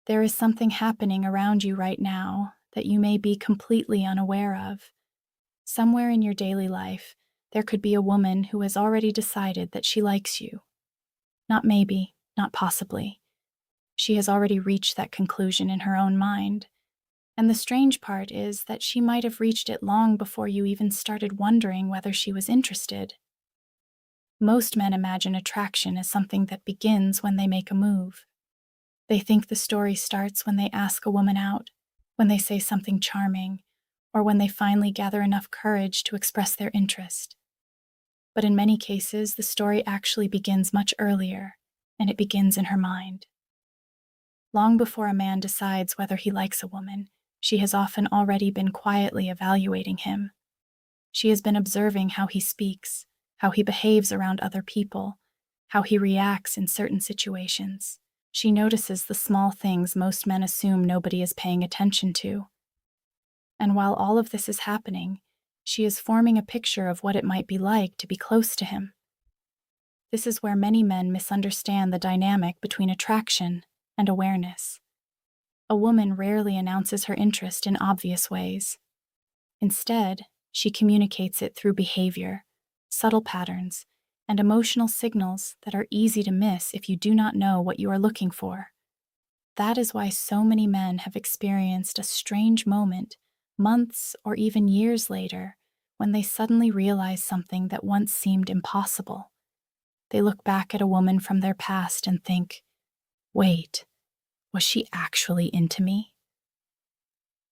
There is something happening around you right now that you may be completely unaware of. Somewhere in your daily life, there could be a woman who has already decided that she likes you. Not maybe, not possibly. She has already reached that conclusion in her own mind. And the strange part is that she might have reached it long before you even started wondering whether she was interested. Most men imagine attraction as something that begins when they make a move. They think the story starts when they ask a woman out, when they say something charming, or when they finally gather enough courage to express their interest. But in many cases, the story actually begins much earlier, and it begins in her mind. Long before a man decides whether he likes a woman, she has often already been quietly evaluating him. She has been observing how he speaks, how he behaves around other people, how he reacts in certain situations. She notices the small things most men assume nobody is paying attention to. And while all of this is happening, she is forming a picture of what it might be like to be close to him. This is where many men misunderstand the dynamic between attraction and awareness. A woman rarely announces her interest in obvious ways. Instead, she communicates it through behavior, subtle patterns, and emotional signals that are easy to miss if you do not know what you are looking for. That is why so many men have experienced a strange moment, months or even years later, when they suddenly realize something that once seemed impossible. They look back at a woman from their past and think, wait, was she actually into me?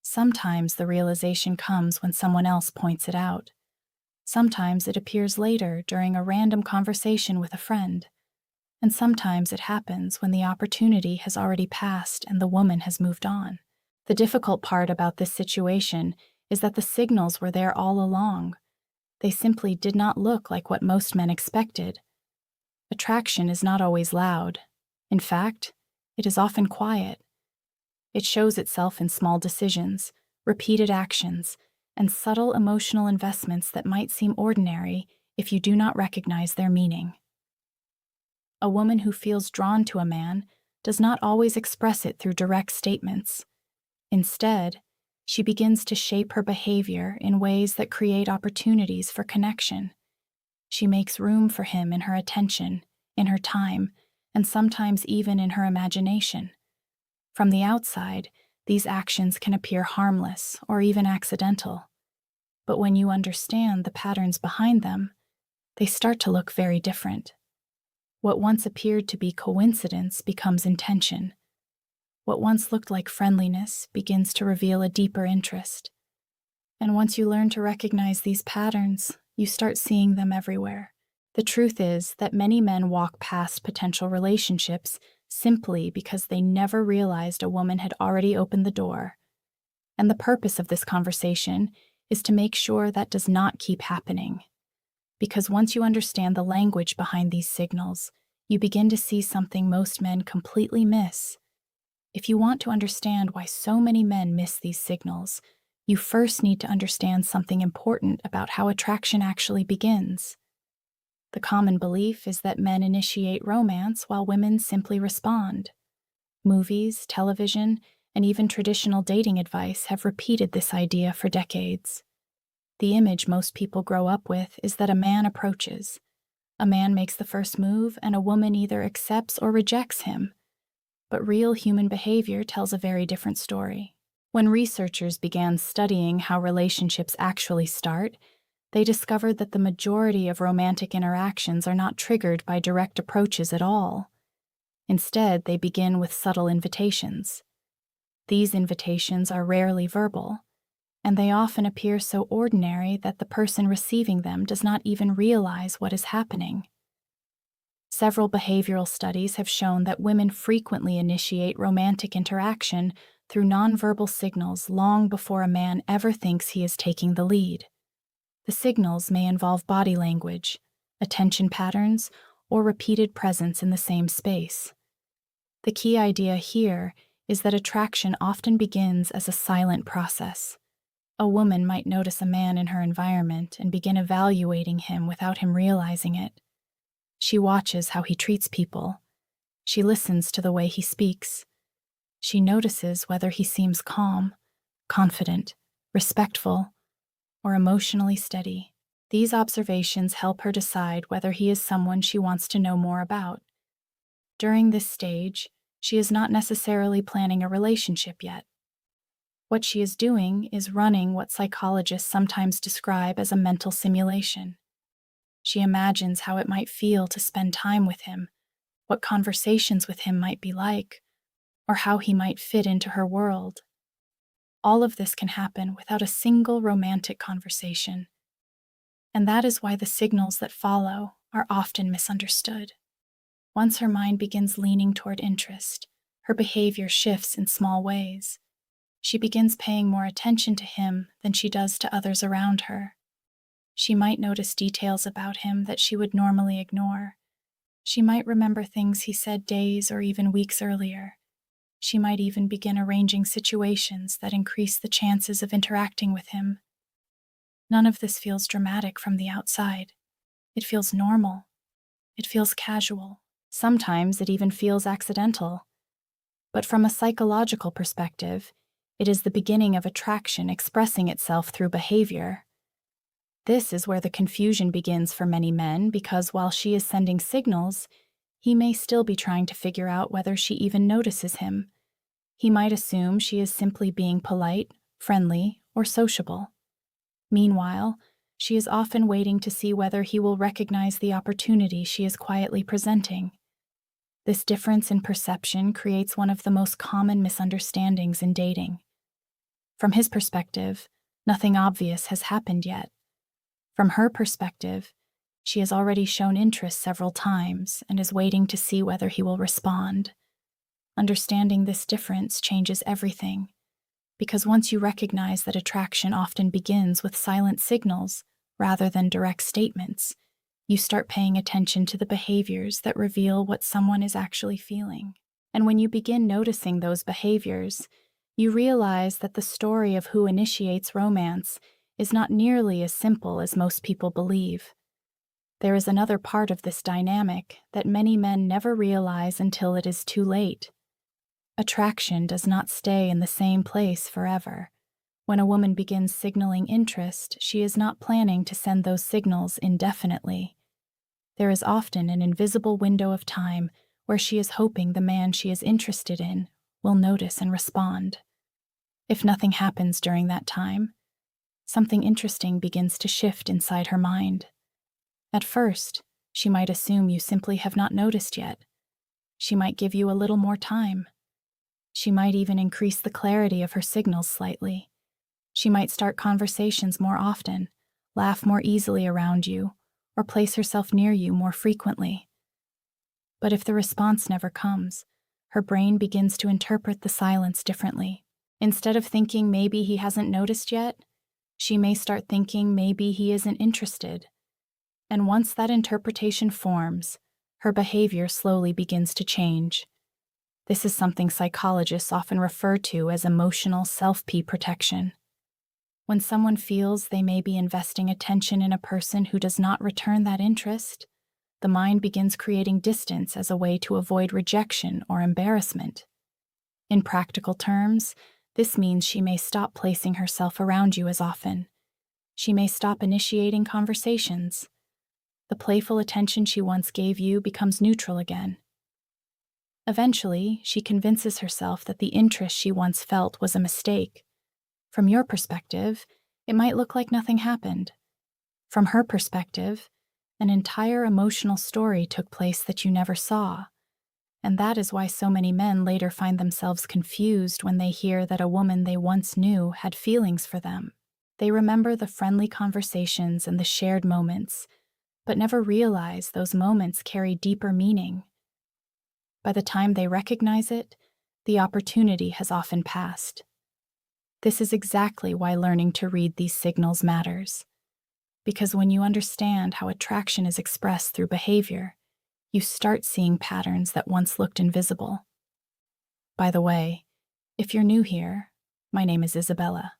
Sometimes the realization comes when someone else points it out. Sometimes it appears later during a random conversation with a friend. And sometimes it happens when the opportunity has already passed and the woman has moved on. The difficult part about this situation is that the signals were there all along. They simply did not look like what most men expected. Attraction is not always loud. In fact, it is often quiet. It shows itself in small decisions, repeated actions, and subtle emotional investments that might seem ordinary if you do not recognize their meaning. A woman who feels drawn to a man does not always express it through direct statements. Instead, she begins to shape her behavior in ways that create opportunities for connection. She makes room for him in her attention, in her time, and sometimes even in her imagination. From the outside, these actions can appear harmless or even accidental. But when you understand the patterns behind them, they start to look very different. What once appeared to be coincidence becomes intention. What once looked like friendliness begins to reveal a deeper interest. And once you learn to recognize these patterns, you start seeing them everywhere. The truth is that many men walk past potential relationships simply because they never realized a woman had already opened the door. And the purpose of this conversation is to make sure that does not keep happening. Because once you understand the language behind these signals, you begin to see something most men completely miss. If you want to understand why so many men miss these signals, you first need to understand something important about how attraction actually begins. The common belief is that men initiate romance while women simply respond. Movies, television, and even traditional dating advice have repeated this idea for decades. The image most people grow up with is that a man approaches. A man makes the first move, and a woman either accepts or rejects him. But real human behavior tells a very different story. When researchers began studying how relationships actually start, they discovered that the majority of romantic interactions are not triggered by direct approaches at all. Instead, they begin with subtle invitations. These invitations are rarely verbal, and they often appear so ordinary that the person receiving them does not even realize what is happening. Several behavioral studies have shown that women frequently initiate romantic interaction through nonverbal signals long before a man ever thinks he is taking the lead. The signals may involve body language, attention patterns, or repeated presence in the same space. The key idea here is that attraction often begins as a silent process. A woman might notice a man in her environment and begin evaluating him without him realizing it. She watches how he treats people. She listens to the way he speaks. She notices whether he seems calm, confident, respectful, or emotionally steady. These observations help her decide whether he is someone she wants to know more about. During this stage, she is not necessarily planning a relationship yet. What she is doing is running what psychologists sometimes describe as a mental simulation. She imagines how it might feel to spend time with him, what conversations with him might be like, or how he might fit into her world. All of this can happen without a single romantic conversation. And that is why the signals that follow are often misunderstood. Once her mind begins leaning toward interest, her behavior shifts in small ways. She begins paying more attention to him than she does to others around her. She might notice details about him that she would normally ignore. She might remember things he said days or even weeks earlier. She might even begin arranging situations that increase the chances of interacting with him. None of this feels dramatic from the outside. It feels normal. It feels casual. Sometimes it even feels accidental. But from a psychological perspective, it is the beginning of attraction expressing itself through behavior. This is where the confusion begins for many men because while she is sending signals, he may still be trying to figure out whether she even notices him. He might assume she is simply being polite, friendly, or sociable. Meanwhile, she is often waiting to see whether he will recognize the opportunity she is quietly presenting. This difference in perception creates one of the most common misunderstandings in dating. From his perspective, nothing obvious has happened yet. From her perspective, she has already shown interest several times and is waiting to see whether he will respond. Understanding this difference changes everything, because once you recognize that attraction often begins with silent signals rather than direct statements, you start paying attention to the behaviors that reveal what someone is actually feeling. And when you begin noticing those behaviors, you realize that the story of who initiates romance is not nearly as simple as most people believe. There is another part of this dynamic that many men never realize until it is too late. Attraction does not stay in the same place forever. When a woman begins signaling interest, she is not planning to send those signals indefinitely. There is often an invisible window of time where she is hoping the man she is interested in will notice and respond. If nothing happens during that time, something interesting begins to shift inside her mind. At first, she might assume you simply have not noticed yet. She might give you a little more time. She might even increase the clarity of her signals slightly. She might start conversations more often, laugh more easily around you, or place herself near you more frequently. But if the response never comes, her brain begins to interpret the silence differently. Instead of thinking maybe he hasn't noticed yet, she may start thinking maybe he isn't interested. And once that interpretation forms, her behavior slowly begins to change. This is something psychologists often refer to as emotional self-protection. When someone feels they may be investing attention in a person who does not return that interest, the mind begins creating distance as a way to avoid rejection or embarrassment. In practical terms, this means she may stop placing herself around you as often. She may stop initiating conversations. The playful attention she once gave you becomes neutral again. Eventually, she convinces herself that the interest she once felt was a mistake. From your perspective, it might look like nothing happened. From her perspective, an entire emotional story took place that you never saw. And that is why so many men later find themselves confused when they hear that a woman they once knew had feelings for them. They remember the friendly conversations and the shared moments, but never realize those moments carry deeper meaning. By the time they recognize it, the opportunity has often passed. This is exactly why learning to read these signals matters. Because when you understand how attraction is expressed through behavior, you start seeing patterns that once looked invisible. By the way, if you're new here, my name is Isabella.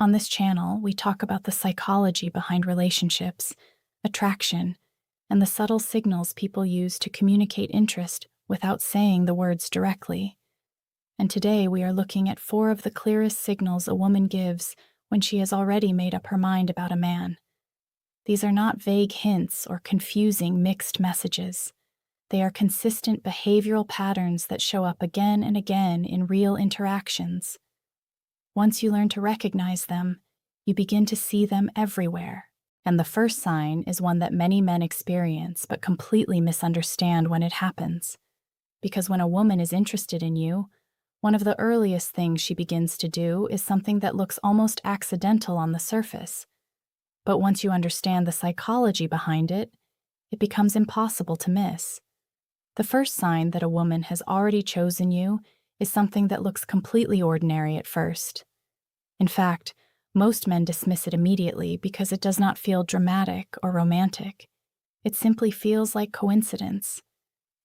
On this channel, we talk about the psychology behind relationships, attraction, and the subtle signals people use to communicate interest without saying the words directly. And today we are looking at 4 of the clearest signals a woman gives when she has already made up her mind about a man. These are not vague hints or confusing mixed messages. They are consistent behavioral patterns that show up again and again in real interactions. Once you learn to recognize them, you begin to see them everywhere. And the first sign is one that many men experience but completely misunderstand when it happens. Because when a woman is interested in you, one of the earliest things she begins to do is something that looks almost accidental on the surface. But once you understand the psychology behind it, it becomes impossible to miss. The first sign that a woman has already chosen you is something that looks completely ordinary at first. In fact, most men dismiss it immediately because it does not feel dramatic or romantic. It simply feels like coincidence.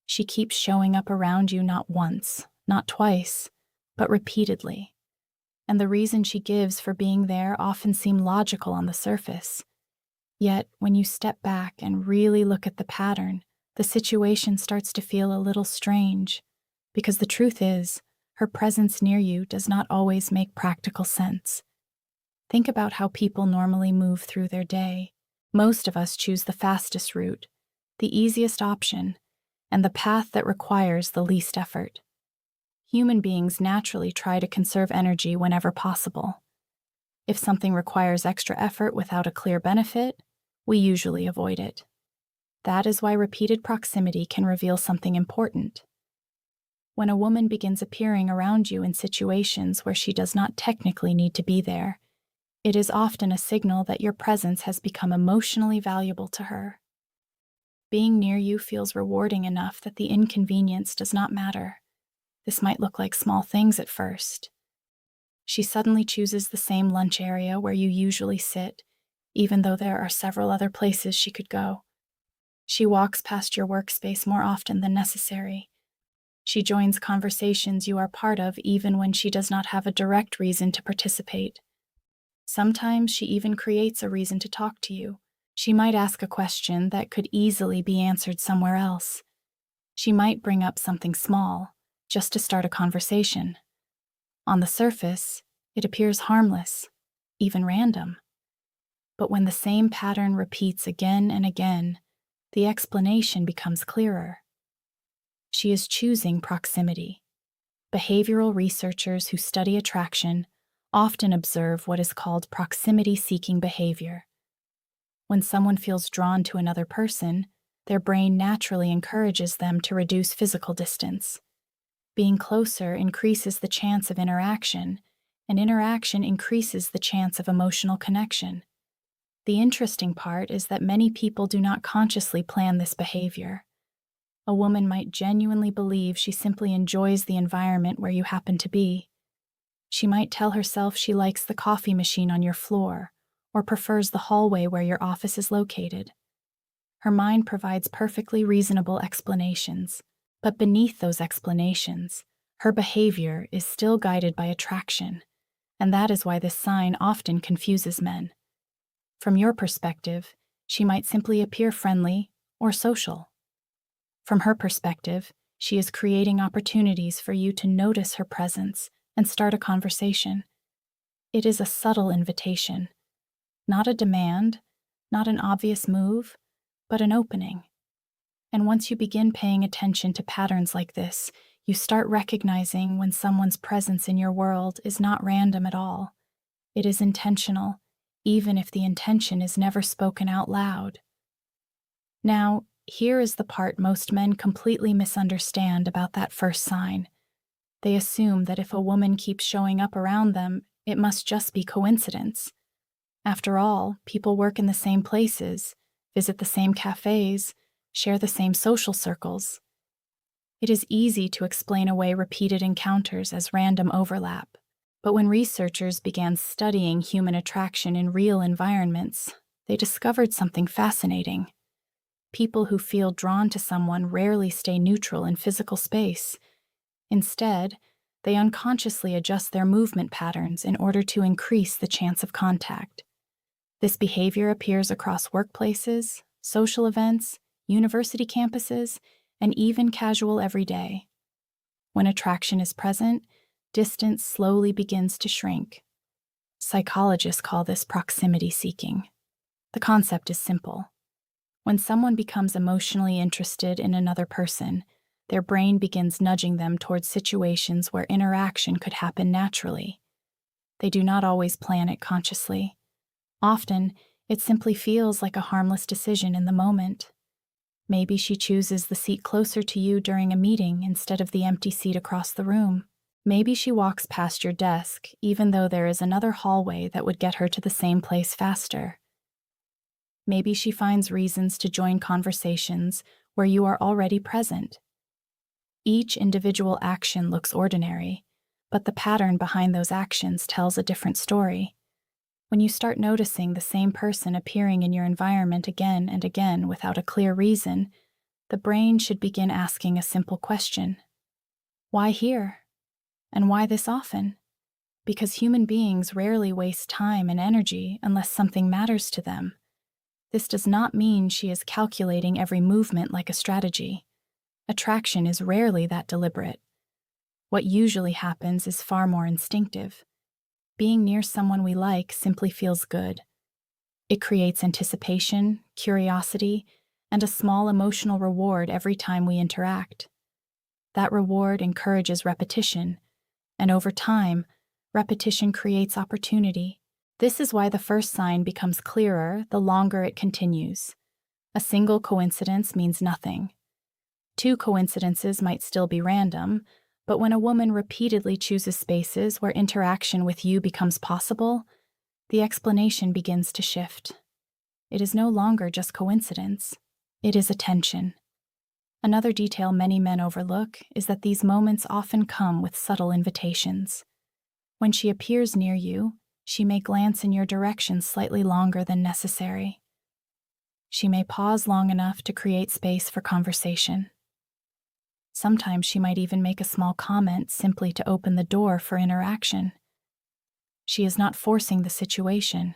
She keeps showing up around you not once, not twice, but repeatedly. And the reason she gives for being there often seem logical on the surface. Yet, when you step back and really look at the pattern, the situation starts to feel a little strange, because the truth is, her presence near you does not always make practical sense. Think about how people normally move through their day. Most of us choose the fastest route, the easiest option, and the path that requires the least effort. Human beings naturally try to conserve energy whenever possible. If something requires extra effort without a clear benefit, we usually avoid it. That is why repeated proximity can reveal something important. When a woman begins appearing around you in situations where she does not technically need to be there, it is often a signal that your presence has become emotionally valuable to her. Being near you feels rewarding enough that the inconvenience does not matter. This might look like small things at first. She suddenly chooses the same lunch area where you usually sit, even though there are several other places she could go. She walks past your workspace more often than necessary. She joins conversations you are part of even when she does not have a direct reason to participate. Sometimes she even creates a reason to talk to you. She might ask a question that could easily be answered somewhere else. She might bring up something small, just to start a conversation. On the surface, it appears harmless, even random. But when the same pattern repeats again and again, the explanation becomes clearer. She is choosing proximity. Behavioral researchers who study attraction often observe what is called proximity-seeking behavior. When someone feels drawn to another person, their brain naturally encourages them to reduce physical distance. Being closer increases the chance of interaction, and interaction increases the chance of emotional connection. The interesting part is that many people do not consciously plan this behavior. A woman might genuinely believe she simply enjoys the environment where you happen to be. She might tell herself she likes the coffee machine on your floor, or prefers the hallway where your office is located. Her mind provides perfectly reasonable explanations, but beneath those explanations, her behavior is still guided by attraction, and that is why this sign often confuses men. From your perspective, she might simply appear friendly or social. From her perspective, she is creating opportunities for you to notice her presence and start a conversation. It is a subtle invitation, not a demand, not an obvious move, but an opening. And once you begin paying attention to patterns like this, you start recognizing when someone's presence in your world is not random at all. It is intentional, even if the intention is never spoken out loud. Now, here is the part most men completely misunderstand about that first sign. They assume that if a woman keeps showing up around them, it must just be coincidence. After all, people work in the same places, visit the same cafes, share the same social circles. It is easy to explain away repeated encounters as random overlap, but when researchers began studying human attraction in real environments, they discovered something fascinating. People who feel drawn to someone rarely stay neutral in physical space. Instead, they unconsciously adjust their movement patterns in order to increase the chance of contact. This behavior appears across workplaces, social events, university campuses, and even casual everyday. When attraction is present, Distance slowly begins to shrink. Psychologists call this proximity seeking. The concept is simple. When someone becomes emotionally interested in another person, their brain begins nudging them towards situations where interaction could happen naturally. They do not always plan it consciously. Often, it simply feels like a harmless decision in the moment. Maybe she chooses the seat closer to you during a meeting instead of the empty seat across the room. Maybe she walks past your desk, even though there is another hallway that would get her to the same place faster. Maybe she finds reasons to join conversations where you are already present. Each individual action looks ordinary, but the pattern behind those actions tells a different story. When you start noticing the same person appearing in your environment again and again without a clear reason, the brain should begin asking a simple question. Why here? And why this often? Because human beings rarely waste time and energy unless something matters to them. This does not mean she is calculating every movement like a strategy. Attraction is rarely that deliberate. What usually happens is far more instinctive. Being near someone we like simply feels good. It creates anticipation, curiosity, and a small emotional reward every time we interact. That reward encourages repetition, and over time, repetition creates opportunity. This is why the first sign becomes clearer the longer it continues. A single coincidence means nothing. Two coincidences might still be random, but when a woman repeatedly chooses spaces where interaction with you becomes possible, the explanation begins to shift. It is no longer just coincidence. It is attention. Another detail many men overlook is that these moments often come with subtle invitations. When she appears near you, she may glance in your direction slightly longer than necessary. She may pause long enough to create space for conversation. Sometimes she might even make a small comment simply to open the door for interaction. She is not forcing the situation.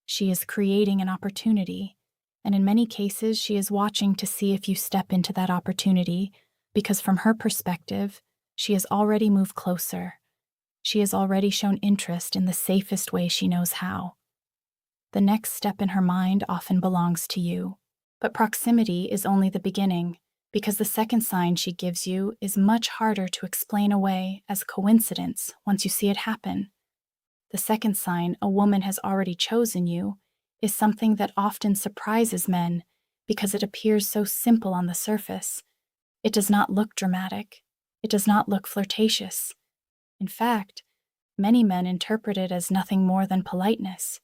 She is creating an opportunity, and in many cases she is watching to see if you step into that opportunity because from her perspective, she has already moved closer. She has already shown interest in the safest way she knows how. The next step in her mind often belongs to you. But proximity is only the beginning, because the second sign she gives you is much harder to explain away as coincidence once you see it happen. The second sign a woman has already chosen you is something that often surprises men because it appears so simple on the surface. It does not look dramatic. It does not look flirtatious. In fact, many men interpret it as nothing more than politeness.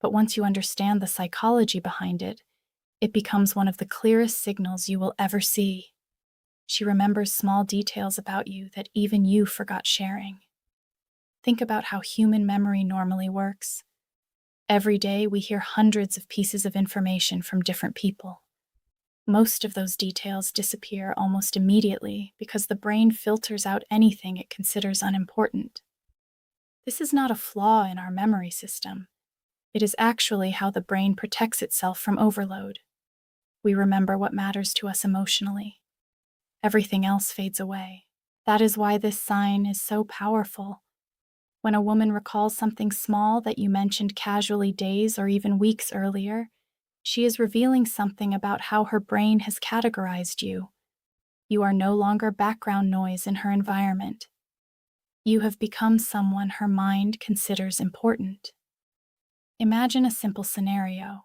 But once you understand the psychology behind it, it becomes one of the clearest signals you will ever see. She remembers small details about you that even you forgot sharing. Think about how human memory normally works. Every day we hear hundreds of pieces of information from different people. Most of those details disappear almost immediately because the brain filters out anything it considers unimportant. This is not a flaw in our memory system. It is actually how the brain protects itself from overload. We remember what matters to us emotionally. Everything else fades away. That is why this sign is so powerful. When a woman recalls something small that you mentioned casually days or even weeks earlier, she is revealing something about how her brain has categorized you. You are no longer background noise in her environment. You have become someone her mind considers important. Imagine a simple scenario.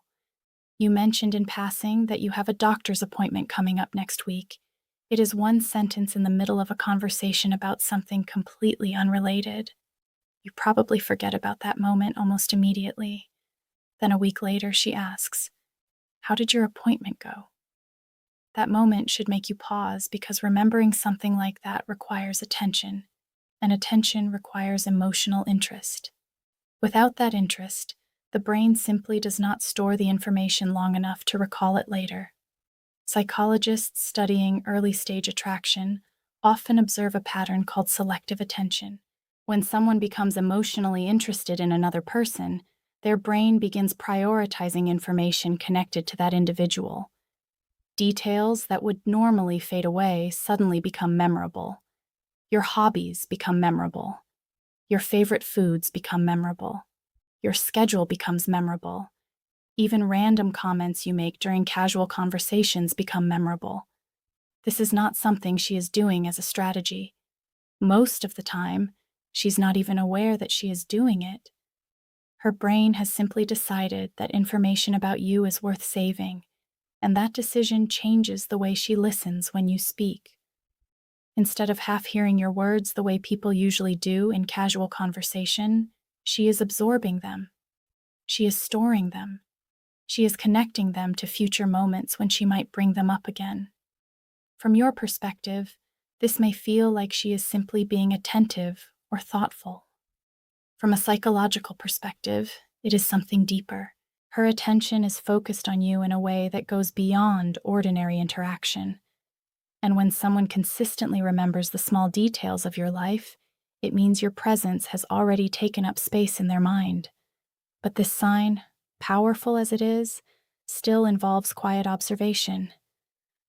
You mentioned in passing that you have a doctor's appointment coming up next week. It is one sentence in the middle of a conversation about something completely unrelated. You probably forget about that moment almost immediately. Then a week later, she asks, "How did your appointment go?" That moment should make you pause because remembering something like that requires attention, and attention requires emotional interest. Without that interest, the brain simply does not store the information long enough to recall it later. Psychologists studying early-stage attraction often observe a pattern called selective attention. When someone becomes emotionally interested in another person, their brain begins prioritizing information connected to that individual. Details that would normally fade away suddenly become memorable. Your hobbies become memorable. Your favorite foods become memorable. Your schedule becomes memorable. Even random comments you make during casual conversations become memorable. This is not something she is doing as a strategy. Most of the time, she's not even aware that she is doing it. Her brain has simply decided that information about you is worth saving, and that decision changes the way she listens when you speak. Instead of half hearing your words the way people usually do in casual conversation, she is absorbing them. She is storing them. She is connecting them to future moments when she might bring them up again. From your perspective, this may feel like she is simply being attentive or thoughtful. From a psychological perspective, it is something deeper. Her attention is focused on you in a way that goes beyond ordinary interaction. And when someone consistently remembers the small details of your life, it means your presence has already taken up space in their mind. But this sign, powerful as it is, still involves quiet observation.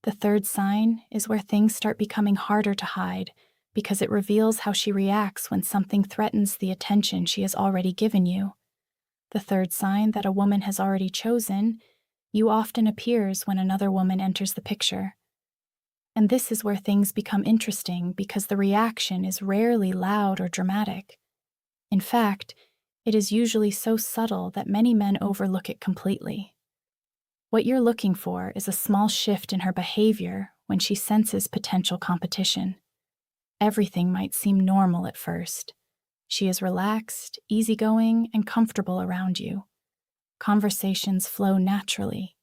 The third sign is where things start becoming harder to hide because it reveals how she reacts when something threatens the attention she has already given you. The third sign that a woman has already chosen, you often appears when another woman enters the picture. And this is where things become interesting because the reaction is rarely loud or dramatic. In fact, it is usually so subtle that many men overlook it completely. What you're looking for is a small shift in her behavior when she senses potential competition. Everything might seem normal at first. She is relaxed, easygoing, and comfortable around you. Conversations flow naturally.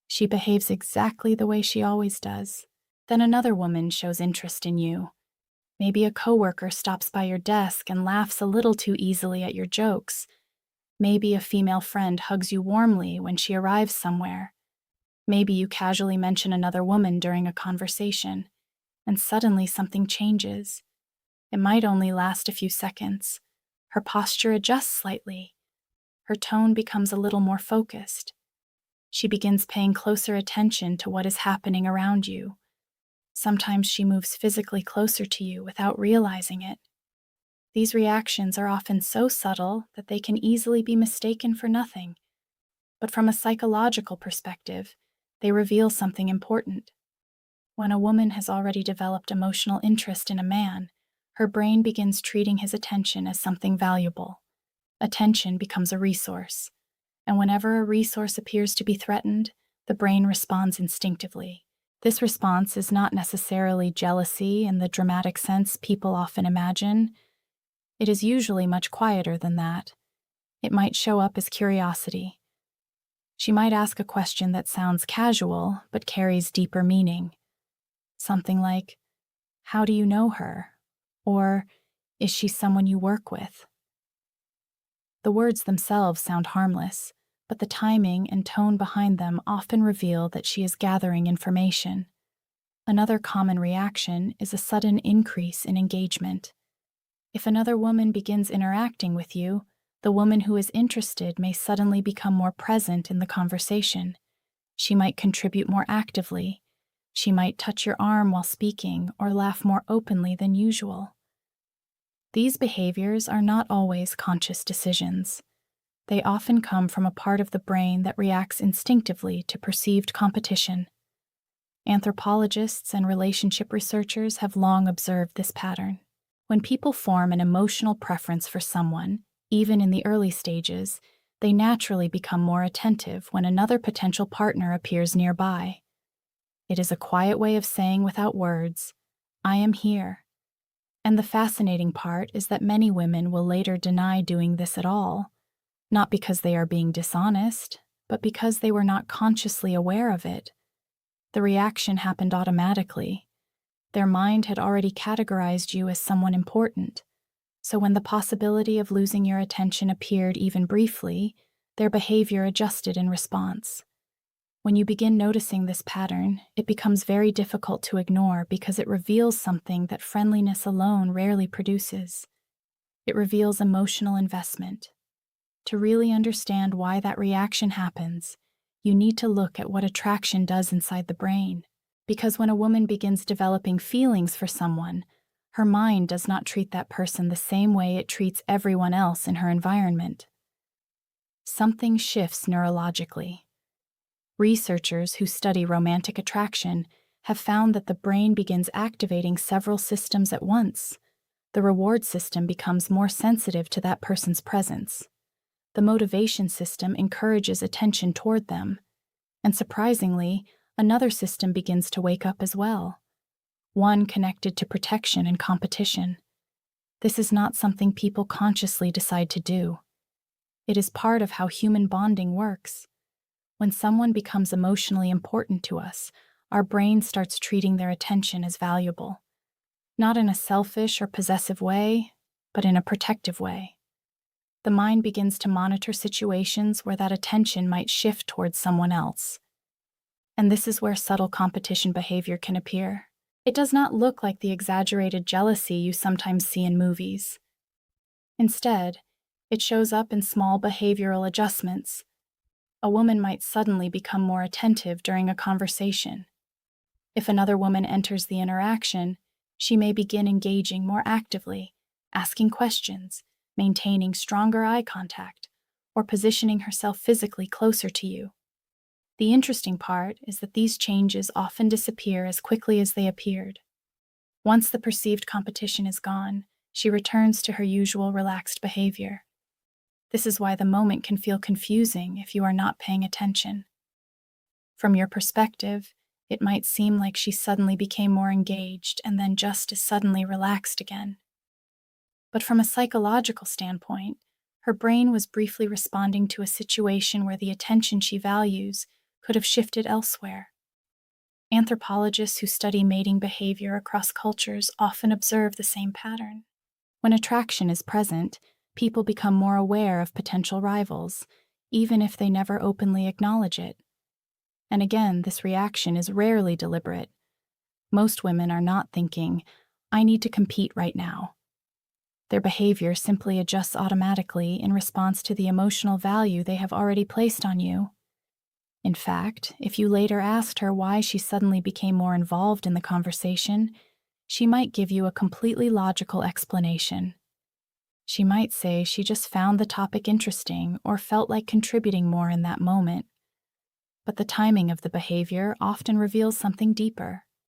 She behaves exactly the way she always does. Then another woman shows interest in you. Maybe a coworker stops by your desk and laughs a little too easily at your jokes. Maybe a female friend hugs you warmly when she arrives somewhere. Maybe you casually mention another woman during a conversation, and suddenly something changes. It might only last a few seconds. Her posture adjusts slightly. Her tone becomes a little more focused. She begins paying closer attention to what is happening around you. Sometimes she moves physically closer to you without realizing it. These reactions are often so subtle that they can easily be mistaken for nothing. But from a psychological perspective, they reveal something important. When a woman has already developed emotional interest in a man, her brain begins treating his attention as something valuable. Attention becomes a resource, and whenever a resource appears to be threatened, the brain responds instinctively. This response is not necessarily jealousy in the dramatic sense people often imagine. It is usually much quieter than that. It might show up as curiosity. She might ask a question that sounds casual but carries deeper meaning. Something like, "How do you know her?" Or, "Is she someone you work with?" The words themselves sound harmless, but the timing and tone behind them often reveal that she is gathering information. Another common reaction is a sudden increase in engagement. If another woman begins interacting with you, the woman who is interested may suddenly become more present in the conversation. She might contribute more actively. She might touch your arm while speaking or laugh more openly than usual. These behaviors are not always conscious decisions. They often come from a part of the brain that reacts instinctively to perceived competition. Anthropologists and relationship researchers have long observed this pattern. When people form an emotional preference for someone, even in the early stages, they naturally become more attentive when another potential partner appears nearby. It is a quiet way of saying without words, "I am here." And the fascinating part is that many women will later deny doing this at all, not because they are being dishonest, but because they were not consciously aware of it. The reaction happened automatically. Their mind had already categorized you as someone important, so when the possibility of losing your attention appeared even briefly, their behavior adjusted in response. When you begin noticing this pattern, it becomes very difficult to ignore because it reveals something that friendliness alone rarely produces. It reveals emotional investment. To really understand why that reaction happens, you need to look at what attraction does inside the brain. Because when a woman begins developing feelings for someone, Her mind does not treat that person the same way it treats everyone else in her environment. Something shifts neurologically. Researchers who study romantic attraction have found that the brain begins activating several systems at once. The reward system becomes more sensitive to that person's presence. The motivation system encourages attention toward them. And surprisingly, another system begins to wake up as well, one connected to protection and competition. This is not something people consciously decide to do. It is part of how human bonding works. When someone becomes emotionally important to us, our brain starts treating their attention as valuable. Not in a selfish or possessive way, but in a protective way. The mind begins to monitor situations where that attention might shift towards someone else. And this is where subtle competition behavior can appear. It does not look like the exaggerated jealousy you sometimes see in movies. Instead, it shows up in small behavioral adjustments. A woman might suddenly become more attentive during a conversation. If another woman enters the interaction, she may begin engaging more actively, asking questions, maintaining stronger eye contact, or positioning herself physically closer to you. The interesting part is that these changes often disappear as quickly as they appeared. Once the perceived competition is gone, she returns to her usual relaxed behavior. This is why the moment can feel confusing if you are not paying attention. From your perspective, it might seem like she suddenly became more engaged and then just as suddenly relaxed again. But from a psychological standpoint, her brain was briefly responding to a situation where the attention she values could have shifted elsewhere. Anthropologists who study mating behavior across cultures often observe the same pattern. When attraction is present, people become more aware of potential rivals, even if they never openly acknowledge it. And again, this reaction is rarely deliberate. Most women are not thinking, "I need to compete right now." Their behavior simply adjusts automatically in response to the emotional value they have already placed on you. In fact, if you later asked her why she suddenly became more involved in the conversation, she might give you a completely logical explanation. She might say she just found the topic interesting or felt like contributing more in that moment. But the timing of the behavior often reveals something deeper.